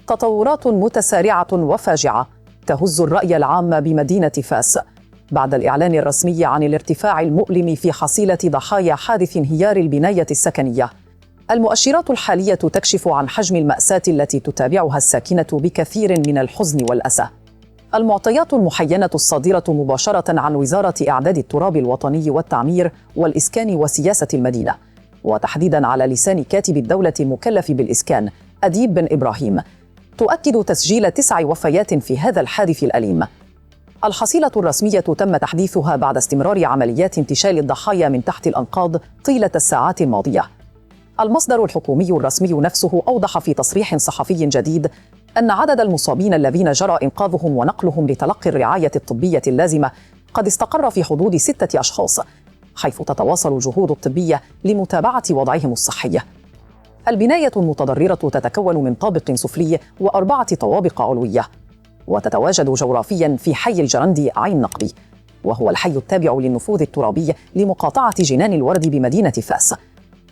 تطورات متسارعة وفاجعة تهز الرأي العام بمدينة فاس بعد الإعلان الرسمي عن الارتفاع المؤلم في حصيلة ضحايا حادث انهيار البناية السكنية. المؤشرات الحالية تكشف عن حجم المأساة التي تتابعها الساكنة بكثير من الحزن والأسى. المعطيات المحينة الصادرة مباشرة عن وزارة إعداد التراب الوطني والتعمير والإسكان وسياسة المدينة، وتحديداً على لسان كاتب الدولة المكلف بالإسكان أديب بن إبراهيم، تؤكد تسجيل 9 وفيات في هذا الحادث الأليم. الحصيلة الرسمية تم تحديثها بعد استمرار عمليات انتشال الضحايا من تحت الأنقاض طيلة الساعات الماضية. المصدر الحكومي الرسمي نفسه أوضح في تصريح صحفي جديد أن عدد المصابين الذين جرى إنقاذهم ونقلهم لتلقي الرعاية الطبية اللازمة قد استقر في حدود 6 أشخاص، حيث تتواصل الجهود الطبية لمتابعة وضعهم الصحي. البناية المتضررة تتكون من طابق سفلي و4 طوابق علوية، وتتواجد جغرافياً في حي الجرندي عين نقبي، وهو الحي التابع للنفوذ الترابي لمقاطعة جنان الورد بمدينة فاس،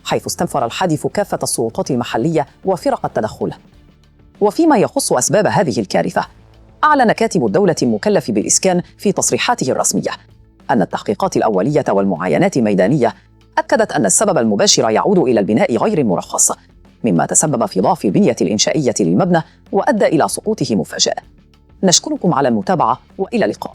حيث استنفر الحادث كافة السلطات المحلية وفرق التدخل. وفيما يخص أسباب هذه الكارثة، أعلن كاتب الدولة المكلف بالإسكان في تصريحاته الرسمية أن التحقيقات الأولية والمعاينات الميدانية أكدت أن السبب المباشر يعود إلى البناء غير المرخص، مما تسبب في ضعف البنية الإنشائية للمبنى وأدى إلى سقوطه مفاجئ. نشكركم على المتابعة وإلى اللقاء.